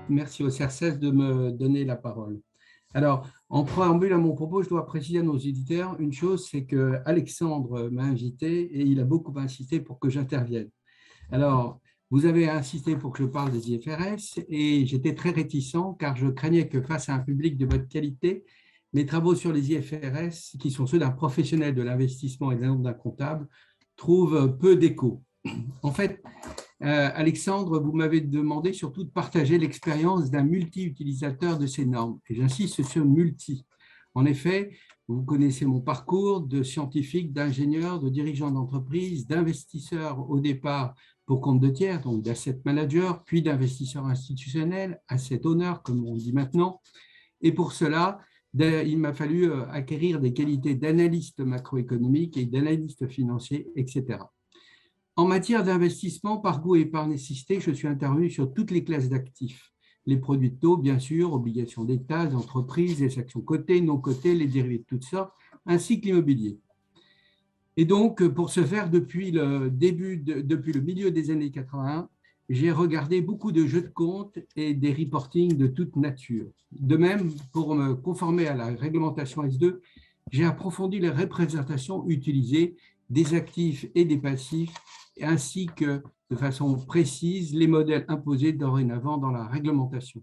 Merci au CERCES de me donner la parole. Alors, en préambule à mon propos, je dois préciser à nos éditeurs une chose, c'est que Alexandre m'a invité et il a beaucoup insisté pour que j'intervienne. Alors, vous avez insisté pour que je parle des IFRS et j'étais très réticent car je craignais que face à un public de votre qualité, mes travaux sur les IFRS, qui sont ceux d'un professionnel de l'investissement et d'un comptable, trouvent peu d'écho. En fait, Alexandre, vous m'avez demandé surtout de partager l'expérience d'un multi-utilisateur de ces normes. Et j'insiste sur multi. En effet, vous connaissez mon parcours de scientifique, d'ingénieur, de dirigeant d'entreprise, d'investisseur au départ pour compte de tiers, donc d'asset manager, puis d'investisseur institutionnel, asset owner, comme on dit maintenant. Et pour cela, il m'a fallu acquérir des qualités d'analyste macroéconomique et d'analyste financier, etc. En matière d'investissement, par goût et par nécessité, je suis intervenu sur toutes les classes d'actifs. Les produits de taux, bien sûr, obligations d'État, d'entreprises, les actions cotées, non cotées, les dérivés de toutes sortes, ainsi que l'immobilier. Et donc, pour ce faire, depuis le milieu des années 80, j'ai regardé beaucoup de jeux de compte et des reportings de toute nature. De même, pour me conformer à la réglementation S2, j'ai approfondi les représentations utilisées des actifs et des passifs, ainsi que, de façon précise, les modèles imposés dorénavant dans la réglementation.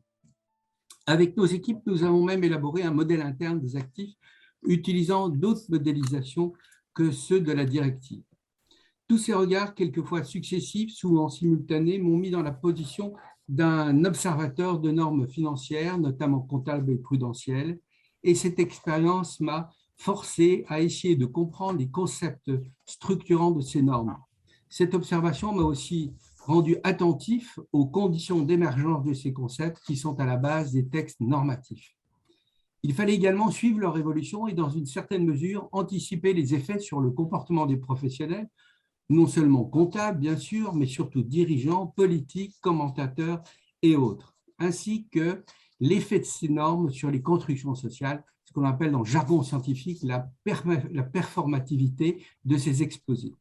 Avec nos équipes, nous avons même élaboré un modèle interne des actifs utilisant d'autres modélisations que ceux de la directive. Tous ces regards, quelquefois successifs, souvent simultanés, m'ont mis dans la position d'un observateur de normes financières, notamment comptables et prudentielles, et cette expérience m'a forcé à essayer de comprendre les concepts structurants de ces normes. Cette observation m'a aussi rendu attentif aux conditions d'émergence de ces concepts qui sont à la base des textes normatifs. Il fallait également suivre leur évolution et, dans une certaine mesure, anticiper les effets sur le comportement des professionnels, non seulement comptables, bien sûr, mais surtout dirigeants, politiques, commentateurs et autres, ainsi que l'effet de ces normes sur les constructions sociales, ce qu'on appelle dans le jargon scientifique la performativité de ces exposés.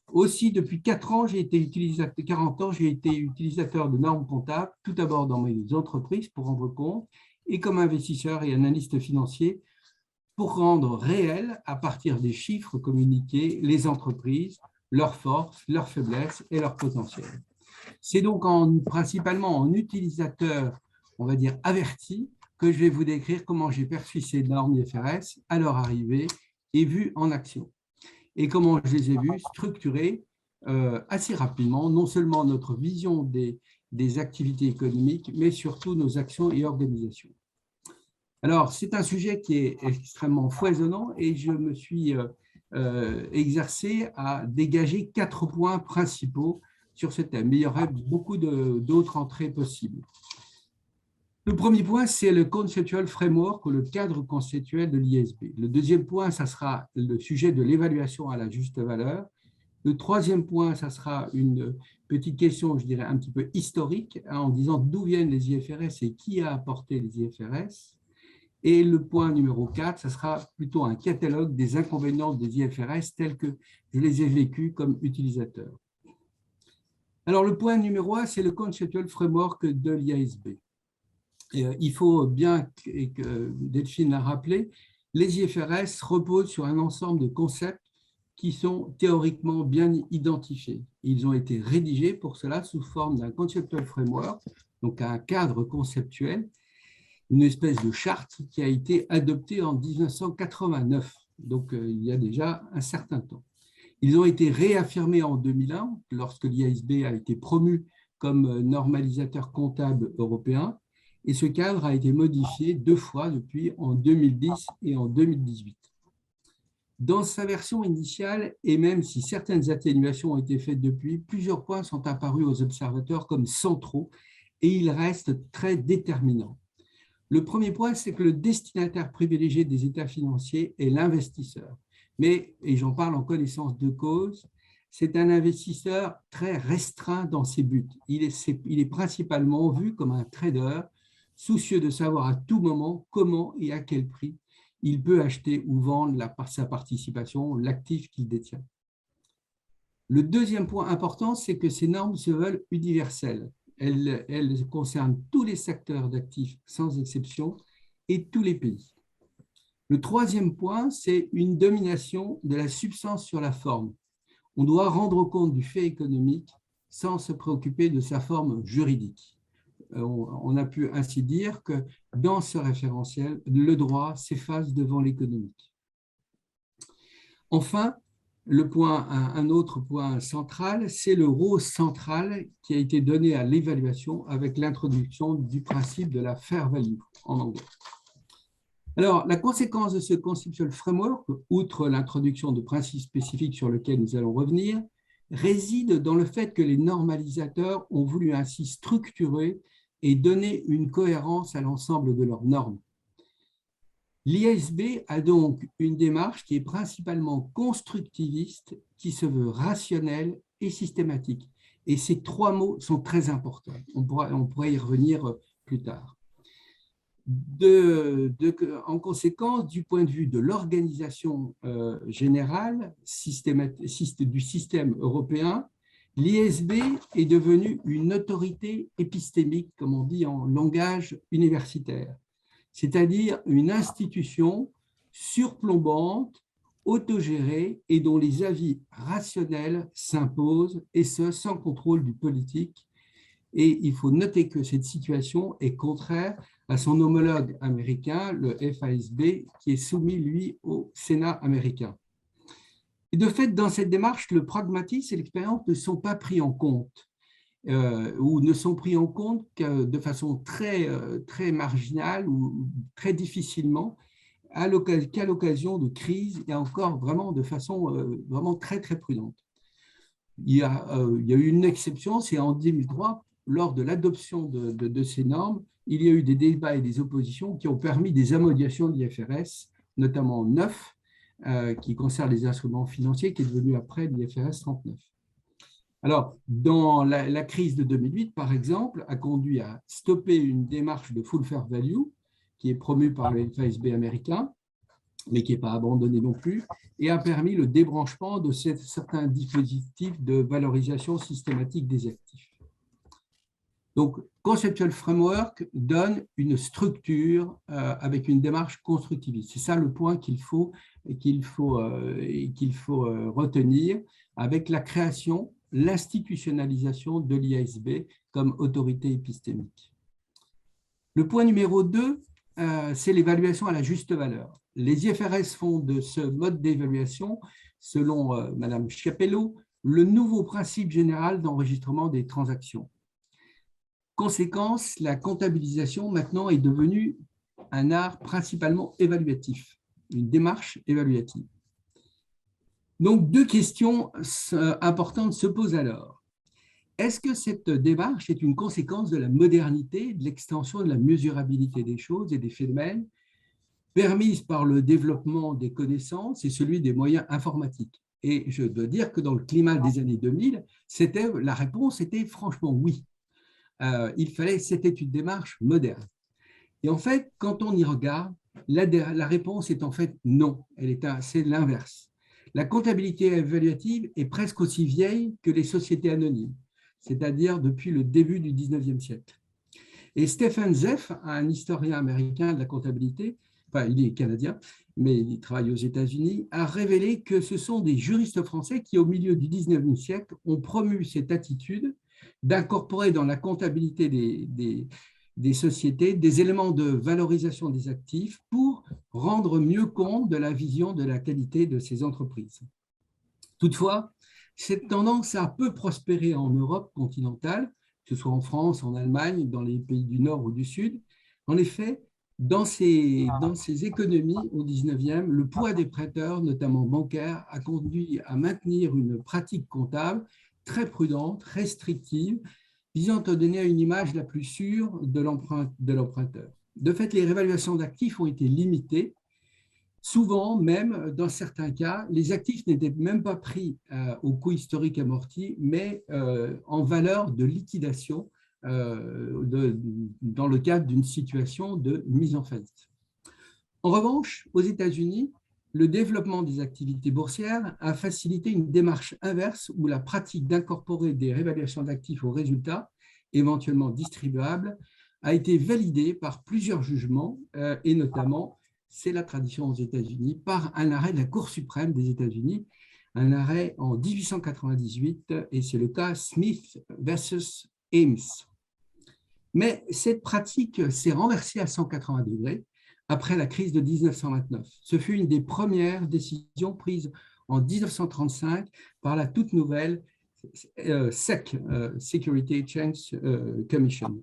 Aussi, depuis 40 ans, j'ai été utilisateur de normes comptables, tout d'abord dans mes entreprises pour rendre compte, et comme investisseur et analyste financier pour rendre réel, à partir des chiffres communiqués, les entreprises, leurs forces, leurs faiblesses et leurs potentiels. C'est donc principalement en utilisateur, on va dire averti, que je vais vous décrire comment j'ai perçu ces normes IFRS à leur arrivée et vues en action. Et comment je les ai vues structurer assez rapidement, non seulement notre vision des activités économiques, mais surtout nos actions et organisations. Alors, c'est un sujet qui est extrêmement foisonnant et je me suis exercé à dégager 4 points principaux sur ce thème. Mais il y aurait beaucoup d'autres entrées possibles. Le premier point, c'est le conceptual framework ou le cadre conceptuel de l'ISB. Le deuxième point, ça sera le sujet de l'évaluation à la juste valeur. Le troisième point, ça sera une petite question, je dirais, un petit peu historique, en disant d'où viennent les IFRS et qui a apporté les IFRS. Et le point numéro 4, ça sera plutôt un catalogue des inconvénients des IFRS tels que je les ai vécus comme utilisateur. Alors, le point numéro 1, c'est le conceptual framework de l'IASB. Il faut bien, et que Delphine l'a rappelé, les IFRS reposent sur un ensemble de concepts qui sont théoriquement bien identifiés. Ils ont été rédigés pour cela sous forme d'un conceptual framework, donc un cadre conceptuel, une espèce de charte qui a été adoptée en 1989, donc il y a déjà un certain temps. Ils ont été réaffirmés en 2001, lorsque l'IASB a été promu comme normalisateur comptable européen, et ce cadre a été modifié 2 fois depuis, en 2010 et en 2018. Dans sa version initiale, et même si certaines atténuations ont été faites depuis, plusieurs points sont apparus aux observateurs comme centraux, et ils restent très déterminants. Le premier point, c'est que le destinataire privilégié des états financiers est l'investisseur. Mais, et j'en parle en connaissance de cause, c'est un investisseur très restreint dans ses buts. Il est principalement vu comme un trader, soucieux de savoir à tout moment comment et à quel prix il peut acheter ou vendre sa participation, l'actif qu'il détient. Le deuxième point important, c'est que ces normes se veulent universelles. Elle concerne tous les secteurs d'actifs sans exception et tous les pays. Le troisième point, c'est une domination de la substance sur la forme. On doit rendre compte du fait économique sans se préoccuper de sa forme juridique. On a pu ainsi dire que dans ce référentiel, le droit s'efface devant l'économique. Enfin, un autre point central, c'est le rôle central qui a été donné à l'évaluation avec l'introduction du principe de la fair value en anglais. Alors, la conséquence de ce conceptual framework, outre l'introduction de principes spécifiques sur lesquels nous allons revenir, réside dans le fait que les normalisateurs ont voulu ainsi structurer et donner une cohérence à l'ensemble de leurs normes. L'IASB a donc une démarche qui est principalement constructiviste, qui se veut rationnelle et systématique. Et ces trois mots sont très importants. On pourrait y revenir plus tard. En conséquence, du point de vue de l'organisation générale du système européen, l'IASB est devenue une autorité épistémique, comme on dit en langage universitaire, c'est-à-dire une institution surplombante, autogérée et dont les avis rationnels s'imposent, et ce, sans contrôle du politique. Et il faut noter que cette situation est contraire à son homologue américain, le FASB, qui est soumis, lui, au Sénat américain. Et de fait, dans cette démarche, le pragmatisme et l'expérience ne sont pas pris en compte, ou ne sont pris en compte que de façon très marginale ou très difficilement, qu'à l'occasion de crises, et encore vraiment de façon vraiment très prudente. Il y a eu une exception, c'est en 2003, lors de l'adoption de ces normes, il y a eu des débats et des oppositions qui ont permis des améliorations de l'IFRS, notamment 9, qui concerne les instruments financiers, qui est devenu après l'IFRS 39. Alors, dans la crise de 2008, par exemple, a conduit à stopper une démarche de full fair value, qui est promue par le FASB américain, mais qui n'est pas abandonnée non plus, et a permis le débranchement de certains dispositifs de valorisation systématique des actifs. Donc, Conceptual Framework donne une structure avec une démarche constructiviste. C'est ça le point qu'il faut retenir avec la création, l'institutionnalisation de l'IASB comme autorité épistémique. Le point numéro 2, c'est l'évaluation à la juste valeur. Les IFRS font de ce mode d'évaluation, selon Madame Chiapello, le nouveau principe général d'enregistrement des transactions. Conséquence, la comptabilisation maintenant est devenue un art principalement évaluatif, une démarche évaluative. Donc, deux questions importantes se posent alors. Est-ce que cette démarche est une conséquence de la modernité, de l'extension de la mesurabilité des choses et des phénomènes permise par le développement des connaissances et celui des moyens informatiques? Et je dois dire que dans le climat des années 2000, la réponse était franchement oui. C'était une démarche moderne. Et en fait, quand on y regarde, la réponse est en fait non. C'est l'inverse. La comptabilité évaluative est presque aussi vieille que les sociétés anonymes, c'est-à-dire depuis le début du 19e siècle. Et Stephen Zeff, un historien américain de la comptabilité, enfin il est canadien, mais il travaille aux États-Unis, a révélé que ce sont des juristes français qui, au milieu du 19e siècle, ont promu cette attitude d'incorporer dans la comptabilité des sociétés des éléments de valorisation des actifs pour rendre mieux compte de la vision de la qualité de ces entreprises. Toutefois, cette tendance a peu prospéré en Europe continentale, que ce soit en France, en Allemagne, dans les pays du Nord ou du Sud. En effet, dans ces économies au 19e, le poids des prêteurs, notamment bancaires, a conduit à maintenir une pratique comptable très prudente, restrictive, visant à donner une image la plus sûre de l'emprunteur. De fait, les réévaluations d'actifs ont été limitées. Souvent, même dans certains cas, les actifs n'étaient même pas pris au coût historique amorti, mais en valeur de liquidation dans le cadre d'une situation de mise en faillite. En revanche, aux États-Unis, le développement des activités boursières a facilité une démarche inverse où la pratique d'incorporer des réévaluations d'actifs aux résultats éventuellement distribuable, a été validé par plusieurs jugements, et notamment, c'est la tradition aux États-Unis, par un arrêt de la Cour suprême des États-Unis, un arrêt en 1898, et c'est le cas Smith versus Ames. Mais cette pratique s'est renversée à 180 degrés après la crise de 1929. Ce fut une des premières décisions prises en 1935 par la toute nouvelle SEC, Security Exchange Commission.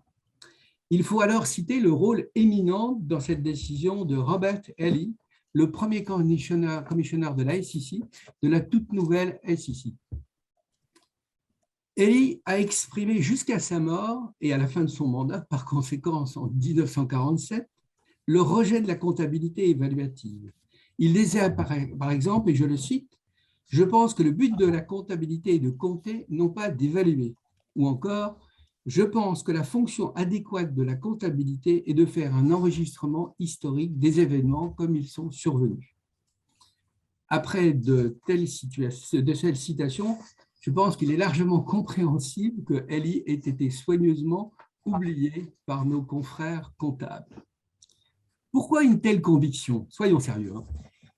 Il faut alors citer le rôle éminent dans cette décision de Robert Ely, le premier commissionnaire de la SEC, de la toute nouvelle SEC. Ely a exprimé jusqu'à sa mort et à la fin de son mandat, par conséquence en 1947, le rejet de la comptabilité évaluative. Il disait par exemple, et je le cite, « Je pense que le but de la comptabilité est de compter, non pas d'évaluer. » Ou encore, « Je pense que la fonction adéquate de la comptabilité est de faire un enregistrement historique des événements comme ils sont survenus. » Après de telles citations, je pense qu'il est largement compréhensible que Ely ait été soigneusement oublié par nos confrères comptables. Pourquoi une telle conviction? Soyons sérieux,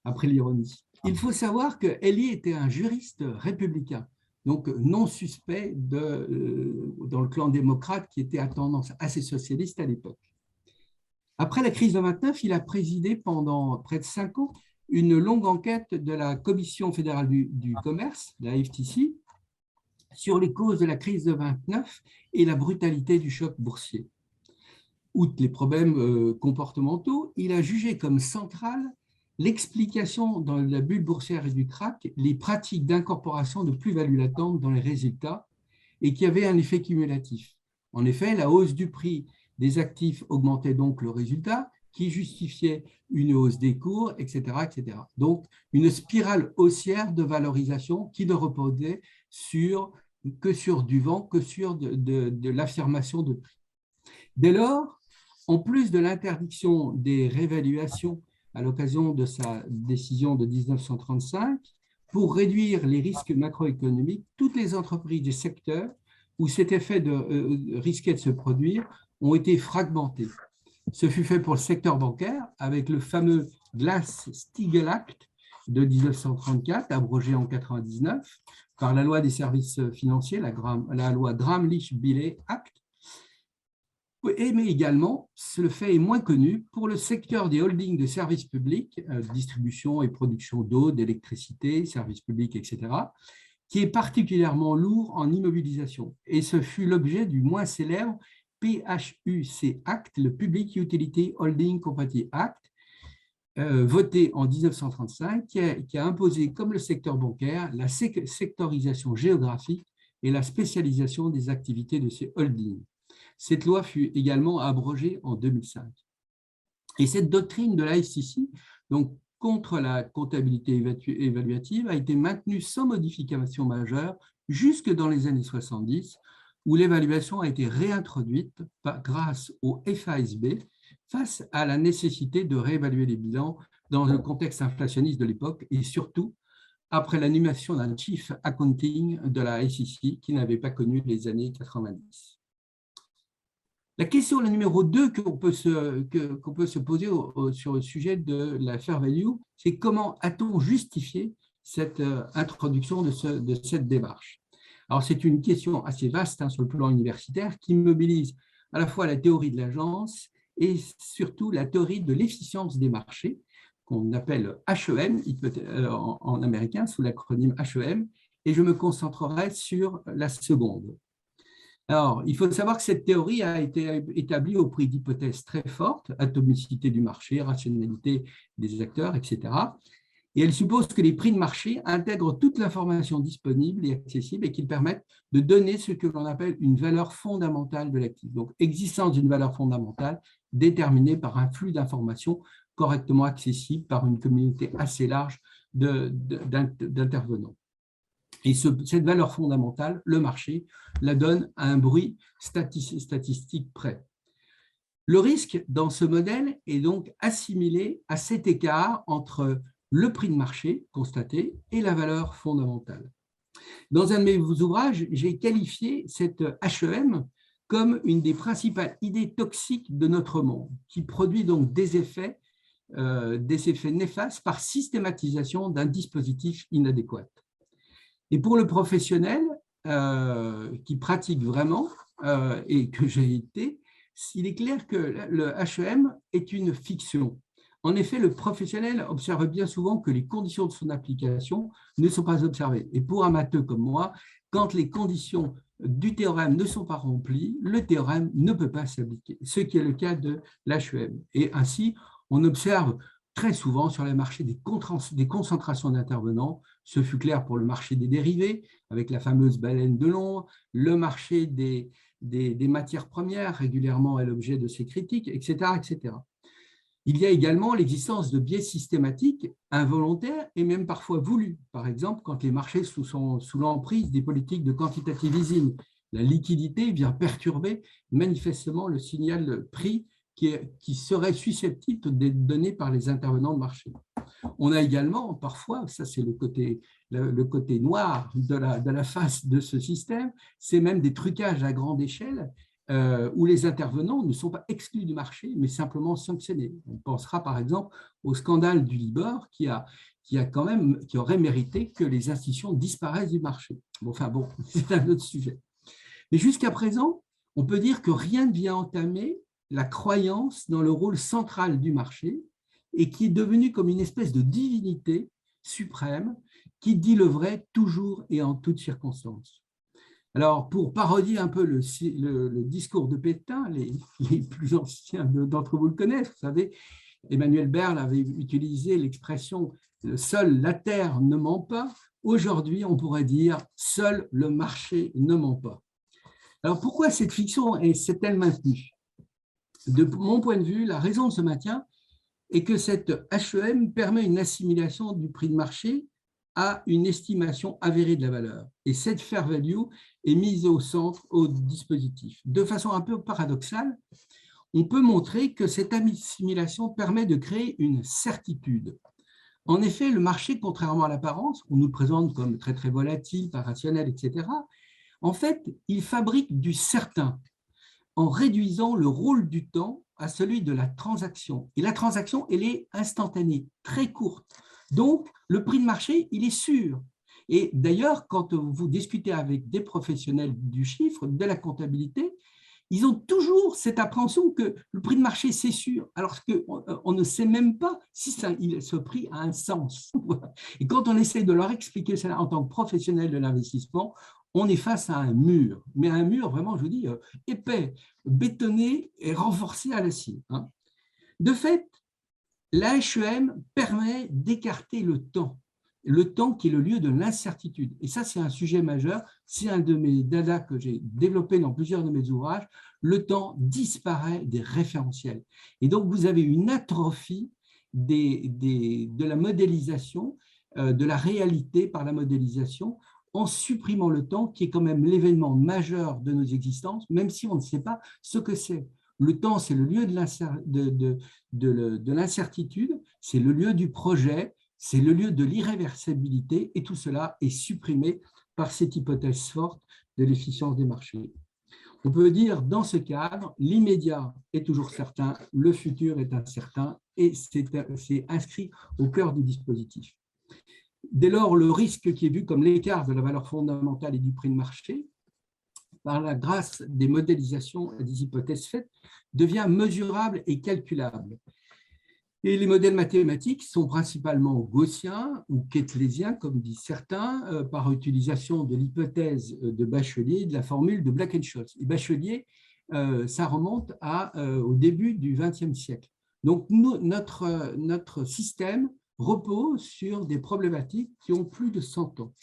après l'ironie. Il faut savoir que Ely était un juriste républicain, donc non suspect dans le clan démocrate qui était à tendance assez socialiste à l'époque. Après la crise de 29, il a présidé pendant près de 5 ans une longue enquête de la Commission fédérale du commerce, la FTC, sur les causes de la crise de 29 et la brutalité du choc boursier. Outre les problèmes comportementaux, il a jugé comme centrale l'explication dans la bulle boursière et du krach, les pratiques d'incorporation de plus-value latente dans les résultats et qui avaient un effet cumulatif. En effet, la hausse du prix des actifs augmentait donc le résultat, qui justifiait une hausse des cours, etc., etc. Donc, une spirale haussière de valorisation qui ne reposait que sur du vent, que sur de l'affirmation de prix. Dès lors, en plus de l'interdiction des réévaluations à l'occasion de sa décision de 1935, pour réduire les risques macroéconomiques, toutes les entreprises du secteur où cet effet risquait de se produire ont été fragmentées. Ce fut fait pour le secteur bancaire avec le fameux Glass-Steagall Act de 1934, abrogé en 1999 par la loi des services financiers, la loi Gramm-Leach-Billey Act. Mais également, le fait est moins connu pour le secteur des holdings de services publics, distribution et production d'eau, d'électricité, services publics, etc., qui est particulièrement lourd en immobilisation. Et ce fut l'objet du moins célèbre PHUC Act, le Public Utility Holding Company Act, voté en 1935, qui a imposé, comme le secteur bancaire, la sectorisation géographique et la spécialisation des activités de ces holdings. Cette loi fut également abrogée en 2005. Et cette doctrine de la SEC, donc contre la comptabilité évaluative, a été maintenue sans modification majeure jusque dans les années 70, où l'évaluation a été réintroduite grâce au FASB face à la nécessité de réévaluer les bilans dans le contexte inflationniste de l'époque et surtout après l'animation d'un chief accounting de la SEC qui n'avait pas connu les années 90. La question numéro 2 qu'on peut se poser sur le sujet de la fair value, c'est comment a-t-on justifié cette introduction de cette démarche? Alors, c'est une question assez vaste sur le plan universitaire qui mobilise à la fois la théorie de l'agence et surtout la théorie de l'efficience des marchés, qu'on appelle HEM en américain, sous l'acronyme HEM, et je me concentrerai sur la seconde. Alors, il faut savoir que cette théorie a été établie au prix d'hypothèses très fortes, atomicité du marché, rationalité des acteurs, etc. Et elle suppose que les prix de marché intègrent toute l'information disponible et accessible et qu'ils permettent de donner ce que l'on appelle une valeur fondamentale de l'actif. Donc, existence d'une valeur fondamentale déterminée par un flux d'informations correctement accessible par une communauté assez large d'intervenants. Et cette valeur fondamentale, le marché, la donne à un bruit statistique près. Le risque dans ce modèle est donc assimilé à cet écart entre le prix de marché constaté et la valeur fondamentale. Dans un de mes ouvrages, j'ai qualifié cette HEM comme une des principales idées toxiques de notre monde, qui produit donc des effets néfastes par systématisation d'un dispositif inadéquat. Et pour le professionnel qui pratique vraiment, et que j'ai été, il est clair que le HEM est une fiction. En effet, le professionnel observe bien souvent que les conditions de son application ne sont pas observées. Et pour un matheux comme moi, quand les conditions du théorème ne sont pas remplies, le théorème ne peut pas s'appliquer, ce qui est le cas de l'HEM. Et ainsi, on observe très souvent sur les marchés des concentrations d'intervenants. Ce fut clair pour le marché des dérivés, avec la fameuse baleine de Londres, le marché des matières premières, régulièrement est l'objet de ces critiques, etc., etc. Il y a également l'existence de biais systématiques, involontaires et même parfois voulus. Par exemple, quand les marchés sont sous l'emprise des politiques de quantitative easing, la liquidité vient perturber manifestement le signal prix qui serait susceptible d'être donné par les intervenants de marché. On a également parfois, ça c'est le côté noir de la face de ce système, c'est même des trucages à grande échelle où les intervenants ne sont pas exclus du marché, mais simplement sanctionnés. On pensera par exemple au scandale du Libor qui aurait mérité que les institutions disparaissent du marché. Enfin bon, c'est un autre sujet. Mais jusqu'à présent, on peut dire que rien ne vient entamer la croyance dans le rôle central du marché et qui est devenu comme une espèce de divinité suprême qui dit le vrai toujours et en toutes circonstances. Alors, pour parodier un peu le discours de Pétain, les plus anciens d'entre vous le connaissent, vous savez, Emmanuel Berle avait utilisé l'expression « seule la terre ne ment pas ». Aujourd'hui, on pourrait dire « seul le marché ne ment pas ». Alors, pourquoi cette fiction s'est-elle maintenue? De mon point de vue, la raison de ce maintien est que cette HEM permet une assimilation du prix de marché à une estimation avérée de la valeur. Et cette fair value est mise au centre au dispositif. De façon un peu paradoxale, on peut montrer que cette assimilation permet de créer une certitude. En effet, le marché, contrairement à l'apparence, on nous le présente comme très très volatile, pas rationnel, etc., en fait, il fabrique du certain en réduisant le rôle du temps à celui de la transaction. Et la transaction, elle est instantanée, très courte. Donc, le prix de marché, il est sûr. Et d'ailleurs, quand vous discutez avec des professionnels du chiffre, de la comptabilité, ils ont toujours cette appréhension que le prix de marché, c'est sûr, alors qu'on ne sait même pas si ce prix a un sens. Et quand on essaie de leur expliquer ça en tant que professionnel de l'investissement, on est face à un mur, mais un mur vraiment, je vous dis, épais, bétonné et renforcé à l'acier. De fait, l'AHEM permet d'écarter le temps qui est le lieu de l'incertitude. Et ça, c'est un sujet majeur. C'est un de mes dadas que j'ai développé dans plusieurs de mes ouvrages. Le temps disparaît des référentiels. Et donc, vous avez une atrophie de la modélisation, de la réalité par la modélisation, en supprimant le temps, qui est quand même l'événement majeur de nos existences, même si on ne sait pas ce que c'est. Le temps, c'est le lieu de l'incertitude, c'est le lieu du projet, c'est le lieu de l'irréversibilité, et tout cela est supprimé par cette hypothèse forte de l'efficience des marchés. On peut dire, dans ce cadre, l'immédiat est toujours certain, le futur est incertain, et c'est inscrit au cœur du dispositif. Dès lors, le risque qui est vu comme l'écart de la valeur fondamentale et du prix de marché, par la grâce des modélisations et des hypothèses faites, devient mesurable et calculable. Et les modèles mathématiques sont principalement gaussiens ou keplésiens, comme disent certains, par utilisation de l'hypothèse de Bachelier et de la formule de Black-Scholes. Et Bachelier, ça remonte au début du XXe siècle. Donc, notre système repose sur des problématiques qui ont plus de 100 ans.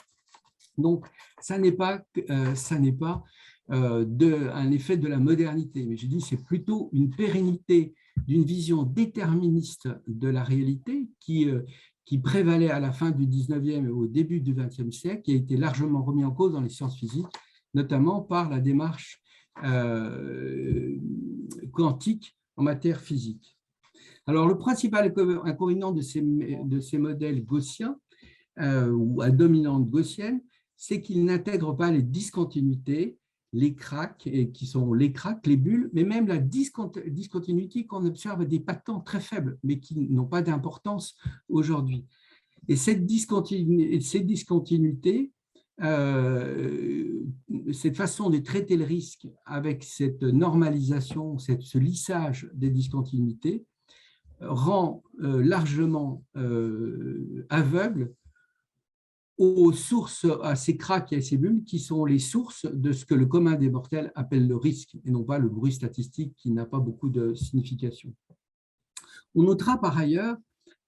Donc, ça n'est pas un effet de la modernité, mais je dis c'est plutôt une pérennité d'une vision déterministe de la réalité qui prévalait à la fin du 19e et au début du 20e siècle, qui a été largement remis en cause dans les sciences physiques, notamment par la démarche quantique en matière physique. Alors, le principal inconvénient de ces modèles gaussiens ou à dominante gaussienne, c'est qu'ils n'intègrent pas les discontinuités les cracks, et qui sont les cracks, les bulles, mais même la discontinuité qu'on observe à des patents très faibles, mais qui n'ont pas d'importance aujourd'hui. Et cette discontinuité, cette façon de traiter le risque avec cette normalisation, ce lissage des discontinuités, rend largement aveugle aux sources, à ces cracks et à ces bulles qui sont les sources de ce que le commun des mortels appelle le risque et non pas le bruit statistique qui n'a pas beaucoup de signification. On notera par ailleurs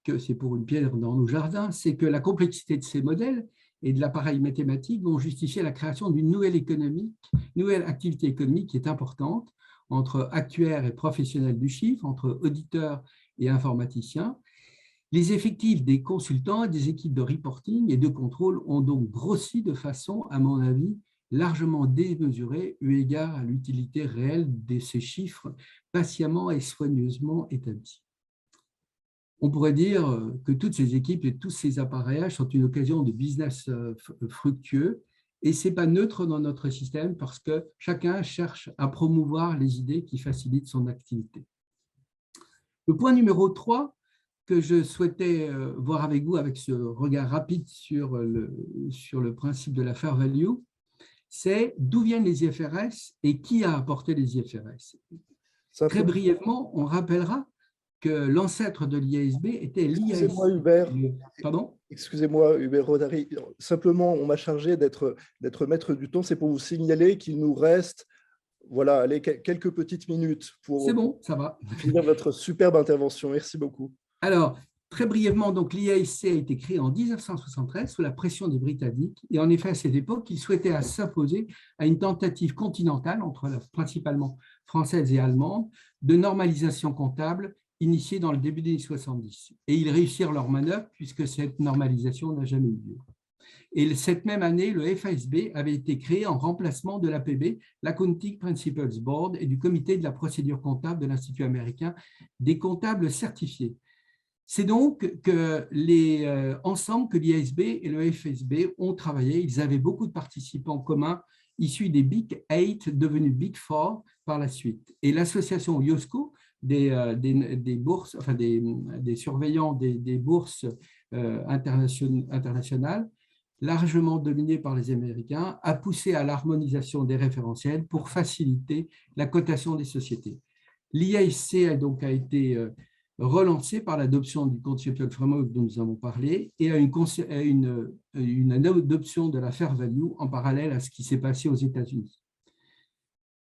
que c'est pour une pierre dans nos jardins, c'est que la complexité de ces modèles et de l'appareil mathématique vont justifier la création d'une nouvelle activité économique qui est importante entre actuaires et professionnels du chiffre, entre auditeurs et informaticiens. Les effectifs des consultants et des équipes de reporting et de contrôle ont donc grossi de façon, à mon avis, largement démesurée eu égard à l'utilité réelle de ces chiffres patiemment et soigneusement établis. On pourrait dire que toutes ces équipes et tous ces appareillages sont une occasion de business fructueux et ce n'est pas neutre dans notre système parce que chacun cherche à promouvoir les idées qui facilitent son activité. Le point numéro 3 que je souhaitais voir avec vous avec ce regard rapide sur le principe de la fair value, c'est d'où viennent les IFRS et qui a apporté les IFRS. Très brièvement, on rappellera que l'ancêtre de l'IASB était l'IASC. Excusez-moi, Hubert. Pardon ? Excusez-moi, Hubert Rodari. Simplement, on m'a chargé d'être maître du temps. C'est pour vous signaler qu'il nous reste voilà, allez, quelques petites minutes pour ça va. finir votre superbe intervention. Merci beaucoup. Alors, très brièvement, donc l'IASC a été créé en 1973 sous la pression des Britanniques. Et en effet, à cette époque, ils souhaitaient s'imposer à une tentative continentale, principalement française et allemande, de normalisation comptable initiée dans le début des années 70. Et ils réussirent leur manœuvre puisque cette normalisation n'a jamais eu lieu. Et cette même année, le FASB avait été créé en remplacement de l'APB, l'Accounting Principles Board, et du comité de la procédure comptable de l'Institut américain des comptables certifiés. C'est donc ensemble que l'IASB et le FASB ont travaillé. Ils avaient beaucoup de participants communs issus des Big 8 devenus Big 4 par la suite. Et l'association IOSCO des bourses, enfin des surveillants des bourses internationales, largement dominée par les Américains, a poussé à l'harmonisation des référentiels pour faciliter la cotation des sociétés. L'IASC a été relancé par l'adoption du Conceptual Framework dont nous avons parlé et à une adoption de la fair value en parallèle à ce qui s'est passé aux États-Unis.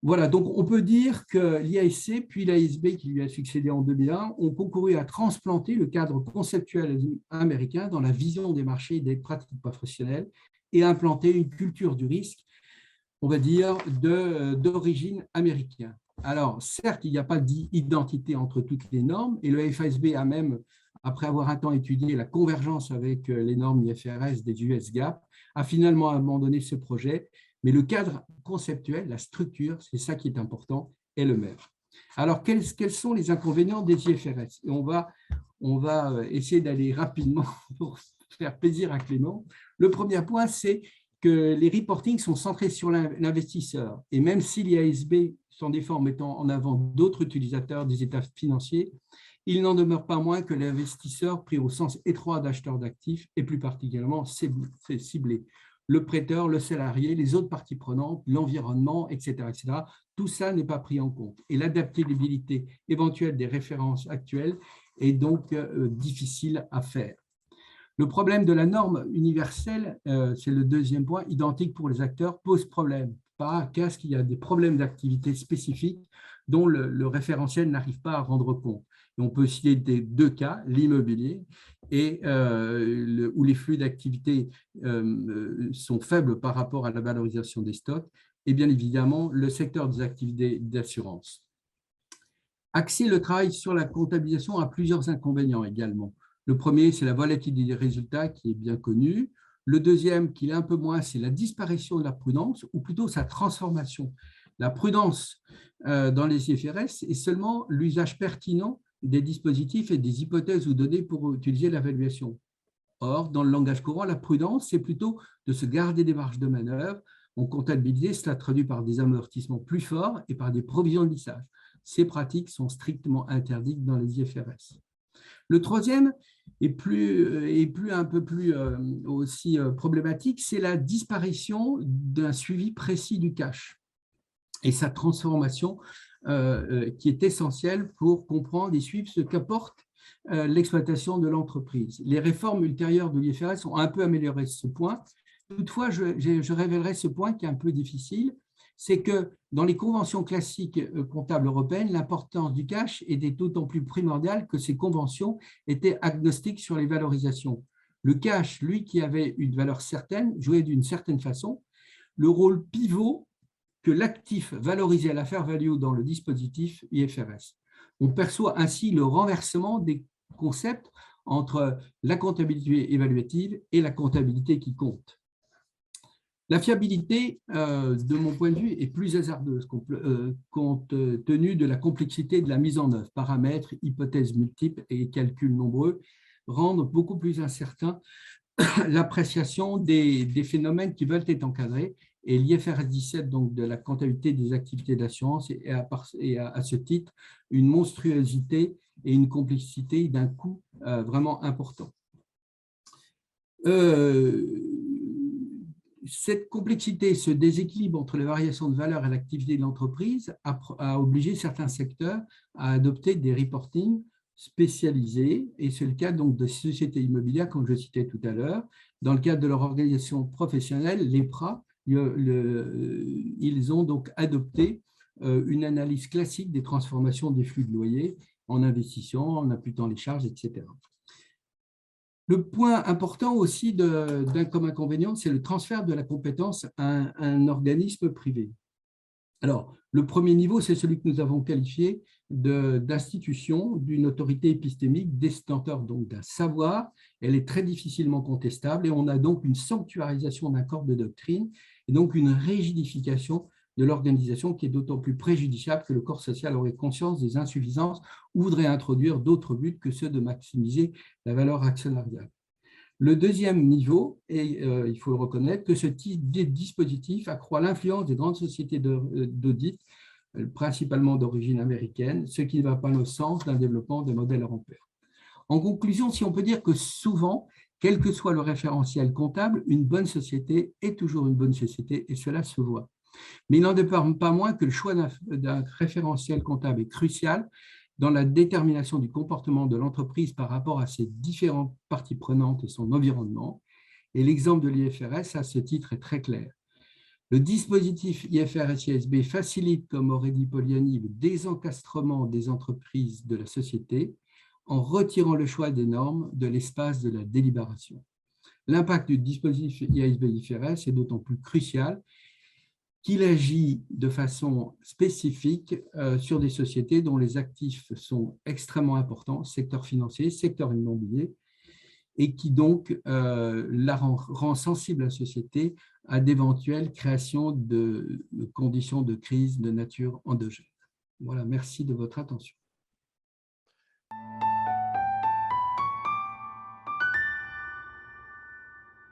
Voilà, donc on peut dire que l'IASC puis l'ASB qui lui a succédé en 2001 ont concouru à transplanter le cadre conceptuel américain dans la vision des marchés et des pratiques professionnelles et à implanter une culture du risque, on va dire, d'origine américaine. Alors, certes, il n'y a pas d'identité entre toutes les normes et le FASB a même, après avoir un temps étudié la convergence avec les normes IFRS des US GAAP, a finalement abandonné ce projet. Mais le cadre conceptuel, la structure, c'est ça qui est important, est le même. Alors, quels sont les inconvénients des IFRS? Et on va essayer d'aller rapidement pour faire plaisir à Clément. Le premier point, c'est que les reportings sont centrés sur l'investisseur. Et même si l'IASB s'en défend en mettant en avant d'autres utilisateurs des états financiers, il n'en demeure pas moins que l'investisseur, pris au sens étroit d'acheteur d'actifs, est plus particulièrement ciblé. Le prêteur, le salarié, les autres parties prenantes, l'environnement, etc., etc. Tout ça n'est pas pris en compte. Et l'adaptabilité éventuelle des références actuelles est donc difficile à faire. Le problème de la norme universelle, c'est le deuxième point, identique pour les acteurs, pose problème. Parce qu'il y a des problèmes d'activité spécifiques dont le référentiel n'arrive pas à rendre compte. Et on peut citer deux cas, l'immobilier, où les flux d'activité sont faibles par rapport à la valorisation des stocks, et bien évidemment le secteur des activités d'assurance. Axer le travail sur la comptabilisation a plusieurs inconvénients également. Le premier, c'est la volatilité des résultats qui est bien connue. Le deuxième, qui est un peu moins, c'est la disparition de la prudence, ou plutôt sa transformation. La prudence dans les IFRS est seulement l'usage pertinent des dispositifs et des hypothèses ou données pour utiliser l'évaluation. Or, dans le langage courant, la prudence, c'est plutôt de se garder des marges de manœuvre. En comptabilité, cela traduit par des amortissements plus forts et par des provisions de lissage. Ces pratiques sont strictement interdites dans les IFRS. Le troisième est un peu plus aussi problématique, c'est la disparition d'un suivi précis du cash et sa transformation qui est essentielle pour comprendre et suivre ce qu'apporte l'exploitation de l'entreprise. Les réformes ultérieures de l'IFRS ont un peu amélioré ce point. Toutefois, je révélerai ce point qui est un peu difficile, c'est que dans les conventions classiques comptables européennes, l'importance du cash était d'autant plus primordiale que ces conventions étaient agnostiques sur les valorisations. Le cash, lui, qui avait une valeur certaine, jouait d'une certaine façon le rôle pivot que l'actif valorisé à la fair value dans le dispositif IFRS. On perçoit ainsi le renversement des concepts entre la comptabilité évaluative et la comptabilité qui compte. La fiabilité, de mon point de vue, est plus hasardeuse compte tenu de la complexité de la mise en œuvre. Paramètres, hypothèses multiples et calculs nombreux rendent beaucoup plus incertain l'appréciation des phénomènes qui veulent être encadrés. Et l'IFRS 17, donc de la comptabilité des activités d'assurance, est à ce titre une monstruosité et une complexité d'un coût vraiment important. Cette complexité, ce déséquilibre entre les variations de valeur et l'activité de l'entreprise a obligé certains secteurs à adopter des reportings spécialisés, et c'est le cas donc de sociétés immobilières, comme je citais tout à l'heure. Dans le cadre de leur organisation professionnelle, l'EPRA, ils ont donc adopté une analyse classique des transformations des flux de loyer en investissant, en imputant les charges, etc. Le point important aussi comme inconvénient, c'est le transfert de la compétence à un organisme privé. Alors, le premier niveau, c'est celui que nous avons qualifié d'institution d'une autorité épistémique détenteur donc d'un savoir. Elle est très difficilement contestable et on a donc une sanctuarisation d'un corps de doctrine et donc une rigidification de l'organisation qui est d'autant plus préjudiciable que le corps social aurait conscience des insuffisances ou voudrait introduire d'autres buts que ceux de maximiser la valeur actionnariale. Le deuxième niveau, et il faut le reconnaître, que ce type de dispositif accroît l'influence des grandes sociétés d'audit, principalement d'origine américaine, ce qui ne va pas dans le sens d'un développement des modèles européens. En conclusion, si on peut dire que souvent, quel que soit le référentiel comptable, une bonne société est toujours une bonne société et cela se voit. Mais il n'en demeure pas moins que le choix d'un référentiel comptable est crucial dans la détermination du comportement de l'entreprise par rapport à ses différentes parties prenantes et son environnement. Et l'exemple de l'IFRS, à ce titre, est très clair. Le dispositif IFRS-ISB facilite, comme aurait dit Poliani, le désencastrement des entreprises de la société en retirant le choix des normes de l'espace de la délibération. L'impact du dispositif ISB-IFRS est d'autant plus crucial qu'il agit de façon spécifique sur des sociétés dont les actifs sont extrêmement importants, secteur financier, secteur immobilier, et qui donc rend sensible la société à d'éventuelles créations de conditions de crise de nature endogène. Voilà, merci de votre attention.